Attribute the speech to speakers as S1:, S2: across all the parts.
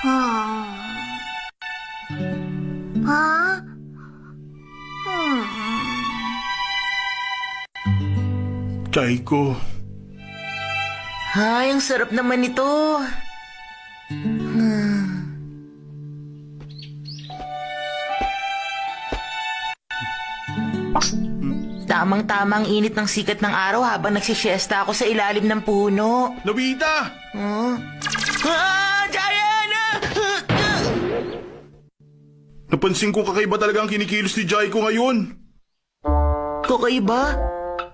S1: Ha?
S2: Jaiko,
S3: Ay, ang sarap naman ito. Tamang-tamang init ng sikat ng araw habang nagsisiesta ako sa ilalim ng puno.
S2: Nobita!
S3: Diana!
S2: Napansin ko kakaiba talaga ang kinikilos ni Jaiko ngayon.
S3: Kakaiba?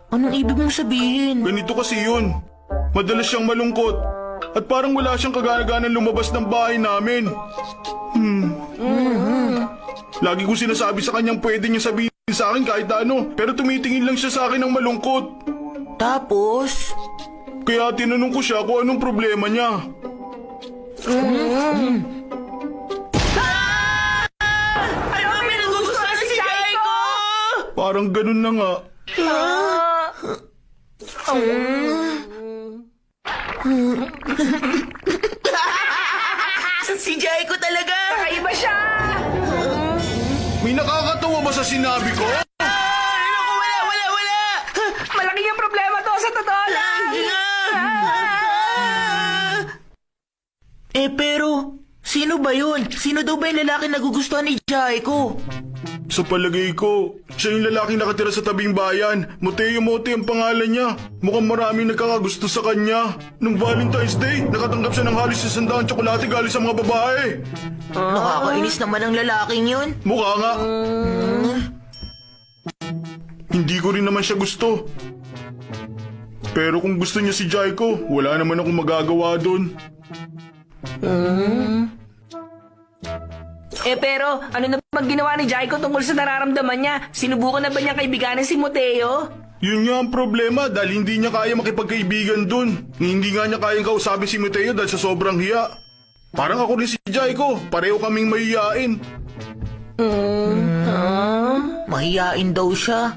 S3: Anong ibig mong sabihin?
S2: Ganito kasi yun. Madalas siyang malungkot at parang wala siyang kagana-ganang lumabas ng bahay namin. Lagi ko sinasabi sa kanyang pwede niya sabihin sa akin kahit ano, pero tumitingin lang siya sa akin ng malungkot.
S3: Tapos?
S2: Kaya tinanong ko siya kung anong problema niya.
S3: Ano ba may nagugustuhan si Jaiko?
S2: Parang ganun na nga.
S3: Si Jaiko talaga!
S1: Kakaiba siya!
S2: May nakakatawa ba sa sinabi ko?
S3: Wala!
S1: Malaki yung problema to sa totoo lang!
S3: Pero, sino ba yun? Sino daw ba yung lalaki nagugustuhan ni Jaiko?
S2: Sa palagay ko, siya yung lalaking nakatira sa tabing bayan. Mateo Mote ang pangalan niya. Mukhang maraming nagkakagusto sa kanya. Nung Valentine's Day, nakatanggap siya ng halos 100 tsokolate galing sa mga babae.
S3: Nakakainis naman ang lalaking yun.
S2: Mukha nga. Hindi ko rin naman siya gusto. Pero kung gusto niya si Jaiko, wala naman akong magagawa doon.
S1: Pero ano naman ginawa ni Jaiko tungkol sa nararamdaman niya? Sinubukan na ba niya kaibiganin si Mateo?
S2: Yun nga ang problema dahil hindi niya kaya makipagkaibigan dun. Hindi nga niya kayang kausapin si Mateo dahil sa sobrang hiya. Parang ako rin si Jaiko, pareho kaming mahihiyain.
S3: Mahiyain daw siya.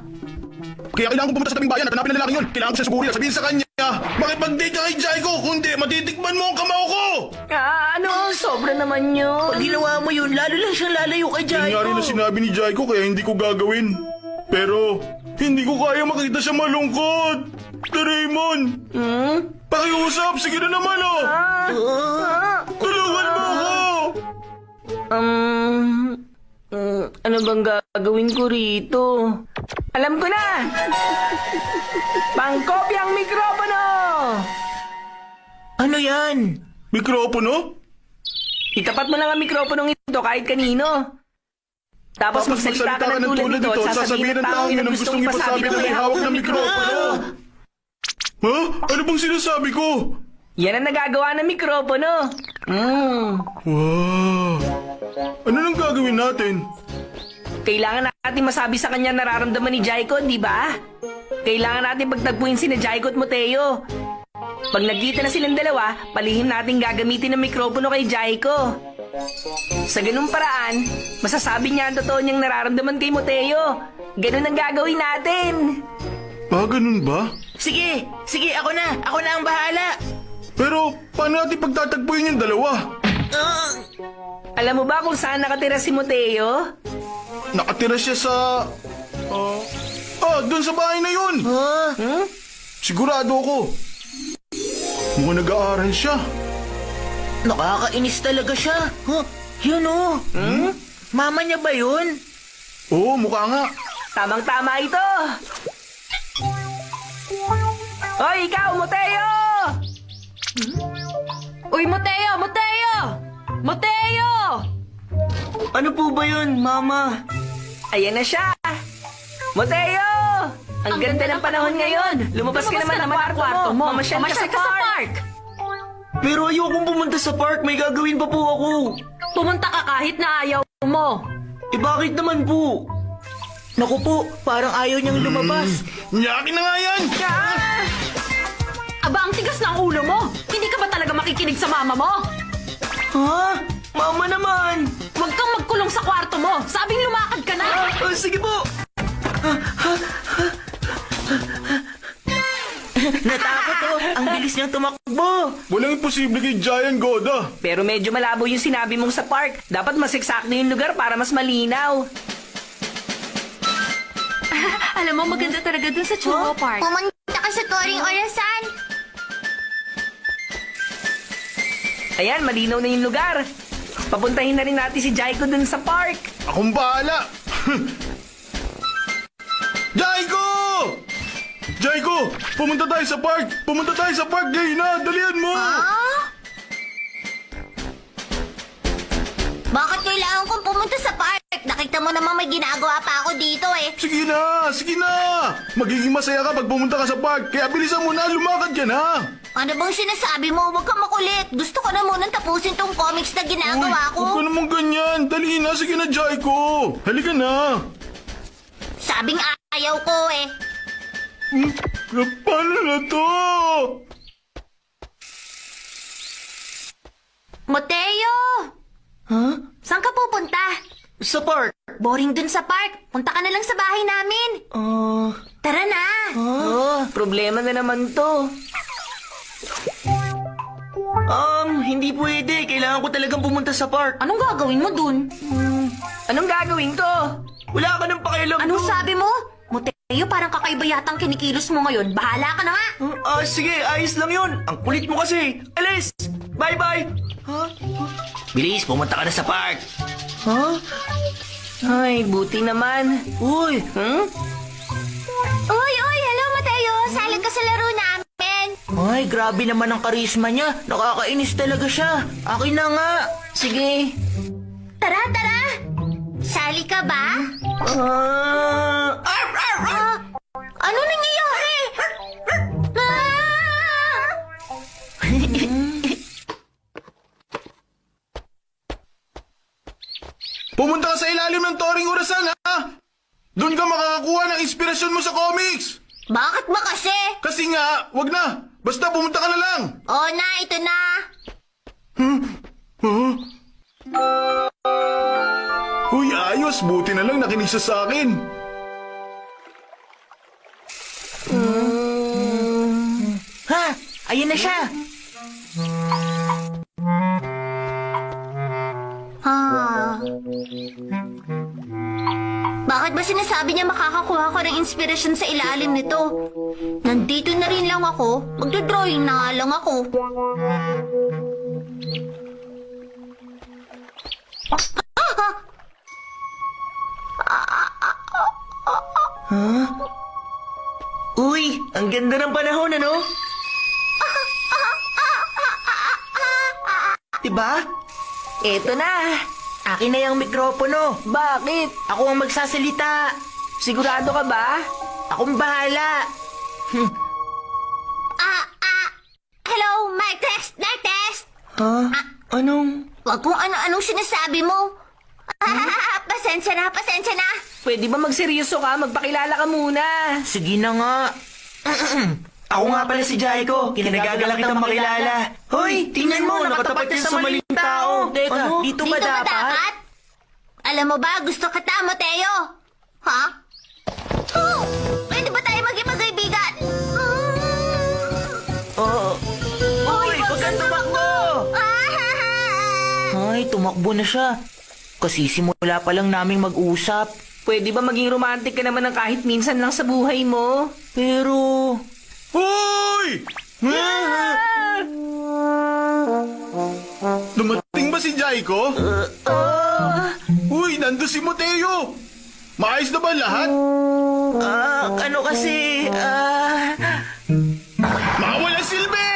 S2: Kaya kailangan ko pumunta sa tabing bayan at hanapin ang lalaking yun. Kailangan ko siya suburin at sabihin sa kanya, makipag-date ka kay Jaiko, kundi matitikman mo ang kamao ko!
S1: Sobra naman yun.
S3: Pag ginawa mo yun, lalo lang siyang lalayo kay
S2: Yun nga
S3: Jaiko.
S2: rin na sinabi ni Jaiko kaya hindi ko gagawin. Pero, hindi ko kaya makita siya malungkot. Doraemon! Pakiusap, sige na naman oh! Tulungan mo ako!
S1: Ano bang gagawin ko rito? Alam ko na! Pangkopyang mikropono!
S3: Ano yan?
S2: Mikropono?
S1: Itapat mo lang ang mikroponong ito kahit kanino. Tapos magsalita ka ng tulad nito at sasabihin ng tao yun ang gustong ipasabi na may hawak ng mikropono.
S2: Ha? Ano bang sinasabi ko?
S1: Yan ang nagagawa ng mikropono.
S2: Wow! Ano nang gagawin natin?
S1: Kailangan natin masabi sa kanya nararamdaman ni Jaiko, di ba? Kailangan natin pagtagpuin si Jaiko at Mateo. Pag nagkita na silang dalawa, palihim natin gagamitin ng mikropono kay Jaiko. Sa ganung paraan, masasabi niya ang totoo niyang nararamdaman kay Mateo. Ganun ang gagawin natin.
S2: Ganun ba?
S3: Sige, ako na ang bahala.
S2: Pero, paano natin pagtatagpuin yung dalawa?
S1: Alam mo ba kung saan nakatira si Mateo?
S2: Nakatira siya sa... doon sa bahay na yun! Sigurado ako. Mukhang nag-aaral siya.
S3: Nakakainis talaga siya. Yun oh. Mama niya ba yun?
S2: Oo, mukha nga.
S1: Tamang-tama ito. Hoy, ikaw, Mateo!
S4: Uy, Mateo!
S3: Ano po ba yun, Mama?
S1: Ayan na siya. Mateo! Ang ganda ng panahon ngayon. Lumabas ka naman ng kwarto mo. Mamasyal ka sa park.
S3: Pero ayokong pumunta sa park. May gagawin pa po ako.
S4: Pumunta ka kahit na ayaw mo.
S3: Bakit naman po? Naku po, parang ayaw niyang lumabas.
S2: Yakin na nga yan!
S4: Aba, ang tigas ng ulo mo. Hindi ka ba talaga makikinig sa mama mo?
S3: Ha? Mama naman!
S4: Huwag kang magkulong sa kwarto mo. Sabing lumakad ka na.
S3: Sige po! Natakot oh. ang bilis niyang tumakbo.
S2: Walang imposible kay Giant Goda.
S1: Pero medyo malabo yung sinabi mong sa park. Dapat mas eksakto yung lugar para mas malinaw.
S4: Alam mo, maganda talaga dun sa Churro Park.
S5: Pumunta ka sa Turing Orasan.
S1: Ayan, malinaw na yung lugar. Papuntahin na rin natin si Jaiko dun sa park.
S2: Akong bahala. Jaiko! Jaiko! Pumunta tayo sa park! Pumunta tayo sa park, Jaina! Dalian mo!
S5: Bakit kailangan kong pumunta sa park? Nakita mo namang may ginagawa pa ako dito eh.
S2: Sige na! Sige na! Magiging masaya ka pag pumunta ka sa park, kaya bilisan mo na, lumakad ka na!
S5: Ano bang sinasabi mo? Huwag kang makulit. Gusto ko na munang tapusin tong comics na ginagawa ko.
S2: Huwag ka naman ganyan! Dali na! Sige na, Jaiko! Halika na!
S5: Sabing ayaw ko eh.
S2: Paano na to?
S5: Mateo!
S3: Huh?
S5: Saan ka pupunta?
S3: Sa park?
S5: Boring dun sa park. Punta ka na lang sa bahay namin. Tara na.
S1: Problema na naman to.
S3: Hindi pwede. Kailangan ko talagang pumunta sa park.
S5: Anong gagawin mo dun?
S1: Anong gagawin ko?
S3: Wala ka ng pakialam.
S5: Anong sabi mo? Mateo, parang kakaiba yatang kinikilos mo ngayon. Bahala ka na nga.
S3: Sige, ayos lang yun. Ang kulit mo kasi. Alis! Bye-bye! Bilis, pumunta ka na sa park.
S1: Ay, buti naman.
S3: Uy!
S5: Uy, hello Mateo. Salag ka sa laro namin.
S3: Ay, grabe naman ang karisma niya. Nakakainis talaga siya. Akin na nga.
S1: Sige.
S5: Tara. Sali ka ba? Ano nangyayari?
S2: Pumunta ka sa ilalim ng Turing Orasan, ha? Doon ka makakakuha ng inspirasyon mo sa comics!
S5: Bakit ba kasi?
S2: Kasi nga, wag na! Basta pumunta ka na lang!
S5: Oo na, ito na.
S2: Uy, ayos! Buti na lang nakinig siya sa akin!
S3: Ha? Ayun na siya.
S5: Bakit ba sinasabi niya makakakuha ko ng inspirasyon sa ilalim nito? Nandito na rin lang ako. Magdodrawing na nga lang ako.
S3: Uy, ang ganda ng panahon, ano? Diba?
S1: Eto na.
S3: Akin na yung mikropono.
S1: Bakit?
S3: Ako ang magsasalita.
S1: Sigurado ka ba?
S3: Akong bahala.
S5: Hello, mic test, mic test.
S3: Ha? Anong?
S5: Huwag kung ano-anong sinasabi mo. Pasensya na.
S1: Pwede ba magseryoso ka? Magpakilala ka muna.
S3: Sige na nga. Ako nga pala si Jaiko. Kinagagalak kitang makilala. Hoy, tingnan mo, nakatapat yan sa maling tao. Teka, dito ba dapat?
S5: Alam mo ba, gusto kita, Mateo. Ha? Pwede ba tayo maging magkaibigan?
S3: Oo. Uy, wag kang tumakbo! Ay, tumakbo na siya. Kasi simula pa lang naming mag-usap.
S1: Pwede ba maging romantic ka naman ng kahit minsan lang sa buhay mo?
S3: Pero...
S2: Hoy! Dumating ba si Jaiko? Uy, nando si Mateo! Maayos na ba lahat?
S3: ano kasi...
S2: Mawala silbi!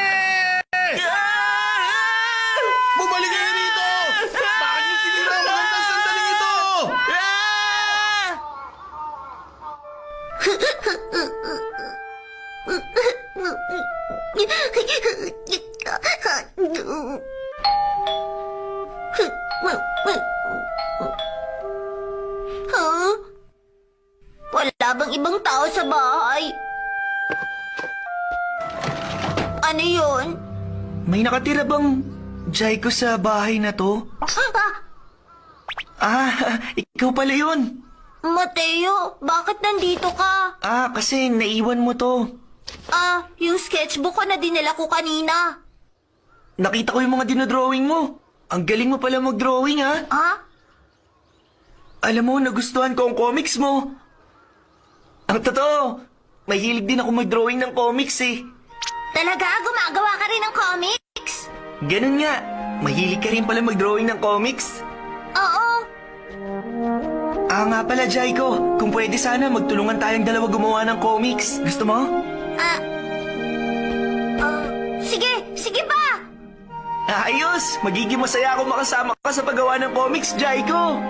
S2: Bumalik kayo rito! Bakit yung sinira ang magandang sandaling ito?
S5: Wala bang ibang tao sa bahay? Ano yun?
S3: May nakatira bang Jaiko sa bahay na to? Ikaw pala yun.
S5: Mateo, bakit nandito ka?
S3: Kasi naiwan mo to.
S5: Yung sketchbook ko na dinala ko kanina.
S3: Nakita ko yung mga dinodrawing mo. Ang galing mo pala mag-drawing, ha?
S5: Ah?
S3: Alam mo, nagustuhan ko ang comics mo. Ang totoo, mahilig din ako mag-drawing ng comics eh.
S5: Talaga? Gumagawa ka rin ng comics?
S3: Ganun nga, mahilig ka rin pala mag-drawing ng comics.
S5: Oo.
S3: Nga pala, Jaiko, kung pwede sana magtulungan tayong dalawa gumawa ng comics. Gusto mo?
S5: Sige ba?
S3: Ayos! Magiging masaya ako makasama ka sa paggawa ng comics, Jaiko!